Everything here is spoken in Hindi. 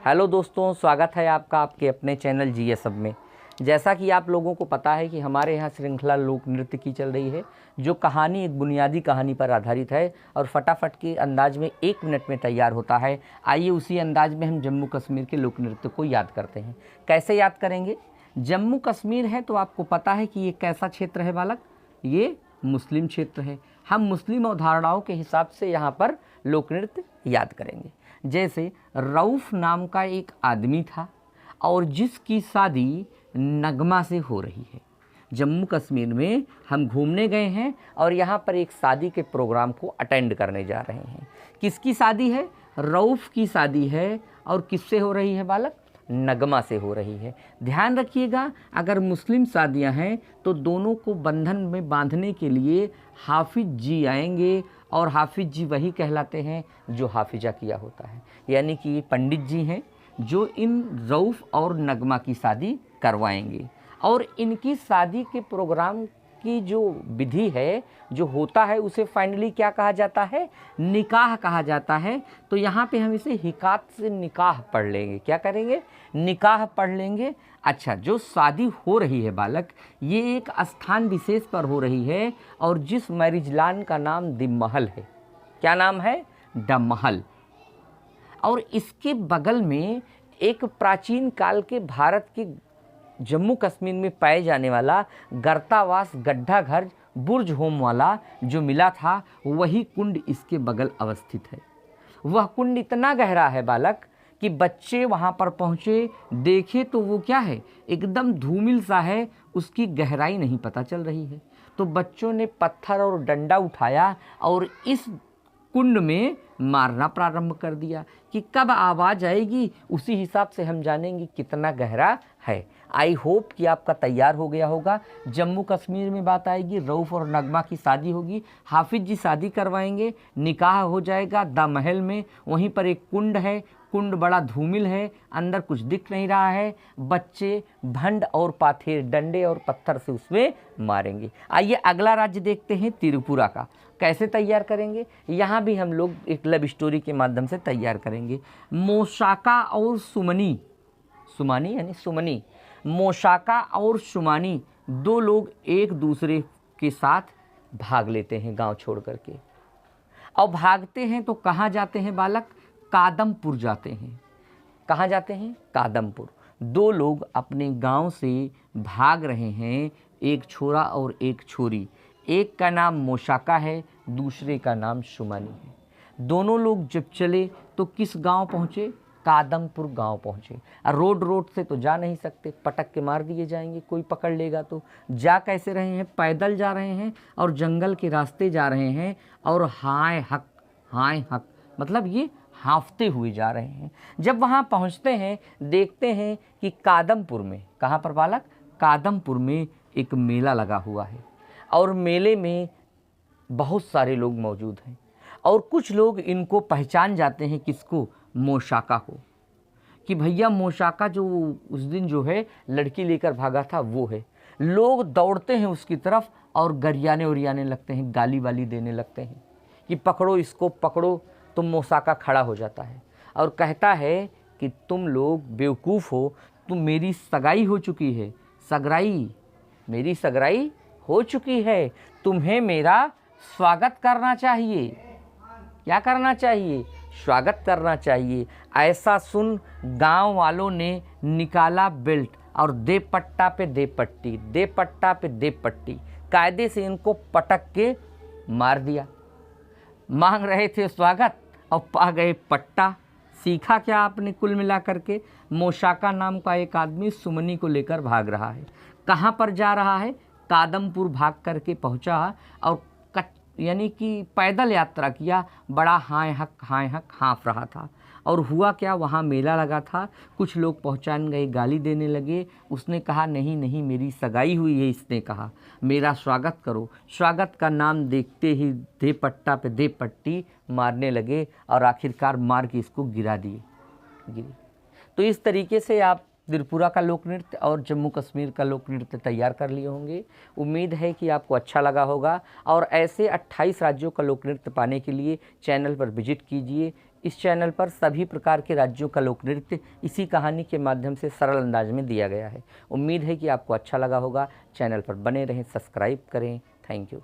हेलो दोस्तों, स्वागत है आपका आपके अपने चैनल जीएसएब में। जैसा कि आप लोगों को पता है कि हमारे यहाँ श्रृंखला लोक नृत्य की चल रही है, जो कहानी एक बुनियादी कहानी पर आधारित है और फटाफट के अंदाज में 1 मिनट में तैयार होता है। आइए उसी अंदाज में हम जम्मू कश्मीर के लोक नृत्य को याद करते हैं। कैसे याद करेंगे? जम्मू कश्मीर है तो आपको पता है कि ये कैसा क्षेत्र है बालक? ये मुस्लिम क्षेत्र है। हम मुस्लिम अवधारणाओं के हिसाब से यहाँ पर लोक नृत्य याद करेंगे। जैसे रऊफ़ नाम का एक आदमी था और जिसकी शादी नगमा से हो रही है। जम्मू कश्मीर में हम घूमने गए हैं और यहाँ पर एक शादी के प्रोग्राम को अटेंड करने जा रहे हैं। किसकी शादी है? रऊफ़ की शादी है। और किससे हो रही है बालक? नगमा से हो रही है। ध्यान रखिएगा, अगर मुस्लिम शादियां हैं तो दोनों को बंधन में बांधने के लिए हाफिज जी आएंगे और हाफिज जी वही कहलाते हैं जो हाफिजा किया होता है। यानी कि ये पंडित जी हैं जो इन रऊफ़ और नगमा की शादी करवाएंगे। और इनकी शादी के प्रोग्राम की जो विधि है, जो होता है, उसे फाइनली क्या कहा जाता है? निकाह कहा जाता है। तो यहाँ पे हम इसे हिकात से निकाह पढ़ लेंगे। क्या करेंगे? निकाह पढ़ लेंगे। अच्छा, जो शादी हो रही है बालक, ये एक स्थान विशेष पर हो रही है और जिस मैरिज लॉन का नाम द महल है। क्या नाम है? द महल। और इसके बगल में एक प्राचीन काल के भारत के जम्मू कश्मीर में पाए जाने वाला गर्तावास गड्ढा घर बुर्ज होम वाला जो मिला था, वही कुंड इसके बगल अवस्थित है। वह कुंड इतना गहरा है बालक कि बच्चे वहाँ पर पहुँचे, देखे तो वो क्या है, एकदम धूमिल सा है, उसकी गहराई नहीं पता चल रही है। तो बच्चों ने पत्थर और डंडा उठाया और इस कुंड में मारना प्रारंभ कर दिया कि कब आवाज़ आएगी उसी हिसाब से हम जानेंगे कितना गहरा है। आई होप कि आपका तैयार हो गया होगा। जम्मू कश्मीर में बात आएगी, रऊफ़ और नगमा की शादी होगी, हाफिज जी शादी करवाएंगे, निकाह हो जाएगा द महल में। वहीं पर एक कुंड है, कुंड बड़ा धूमिल है, अंदर कुछ दिख नहीं रहा है। बच्चे भंड और पाथेर डंडे और पत्थर से उसमें मारेंगे। आइए अगला राज्य देखते हैं, त्रिपुरा का। कैसे तैयार करेंगे? यहाँ भी हम लोग एक लव स्टोरी के माध्यम से तैयार करेंगे। मोशाका और सुमनी, सुमानी यानी सुमनी, मोशाका और सुमानी दो लोग एक दूसरे के साथ भाग लेते हैं गांव छोड़ करके। और भागते हैं तो कहाँ जाते हैं बालक? कादमपुर जाते हैं। कहाँ जाते हैं? कादमपुर। दो लोग अपने गांव से भाग रहे हैं, एक छोरा और एक छोरी। एक का नाम मोशाका है, दूसरे का नाम सुमनी है। दोनों लोग जब चले तो किस गांव पहुँचे? कादमपुर गांव पहुँचे। रोड से तो जा नहीं सकते, पटक के मार दिए जाएंगे, कोई पकड़ लेगा तो। जा कैसे रहे हैं? पैदल जा रहे हैं और जंगल के रास्ते जा रहे हैं और हाय हक मतलब ये हाँफते हुए जा रहे हैं। जब वहाँ पहुँचते हैं, देखते हैं कि कादमपुर में, कहाँ पर बालक? कादमपुर में एक मेला लगा हुआ है और मेले में बहुत सारे लोग मौजूद हैं और कुछ लोग इनको पहचान जाते हैं। किसको? मोशाका को, कि भैया मोशाका जो उस दिन जो है लड़की लेकर भागा था वो है। लोग दौड़ते हैं उसकी तरफ और गरियाने उरियाने लगते हैं, गाली वाली देने लगते हैं कि पकड़ो इसको, पकड़ो। तो मोशाका खड़ा हो जाता है और कहता है कि तुम लोग बेवकूफ़ हो, तुम मेरी सगाई हो चुकी है, मेरी सगाई हो चुकी है, तुम्हें मेरा स्वागत करना चाहिए। क्या करना चाहिए? स्वागत करना चाहिए। ऐसा सुन गांव वालों ने निकाला बेल्ट और दे पट्टा पे दे पट्टी, दे पट्टा पे दे पट्टी, कायदे से इनको पटक के मार दिया। मांग रहे थे स्वागत और पा गए पट्टा। सीखा क्या आपने? कुल मिला करके मोशाका नाम का एक आदमी सुमनी को लेकर भाग रहा है। कहाँ पर जा रहा है? कादमपुर भाग करके पहुँचा और यानी कि पैदल यात्रा किया। बड़ा हाय हक हाँफ रहा था। और हुआ क्या? वहाँ मेला लगा था, कुछ लोग पहचान गए, गाली देने लगे। उसने कहा नहीं मेरी सगाई हुई है। इसने कहा मेरा स्वागत करो। स्वागत का नाम देखते ही दे पट्टा पे दे पट्टी मारने लगे और आखिरकार मार के इसको गिरा दिए। तो इस तरीके से आप त्रिपुरा का लोक नृत्य और जम्मू कश्मीर का लोक नृत्य तैयार कर लिए होंगे। उम्मीद है कि आपको अच्छा लगा होगा और ऐसे 28 राज्यों का लोक नृत्य पाने के लिए चैनल पर विजिट कीजिए। इस चैनल पर सभी प्रकार के राज्यों का लोक नृत्य इसी कहानी के माध्यम से सरल अंदाज में दिया गया है। उम्मीद है कि आपको अच्छा लगा होगा। चैनल पर बने रहें, सब्सक्राइब करें। Thank you.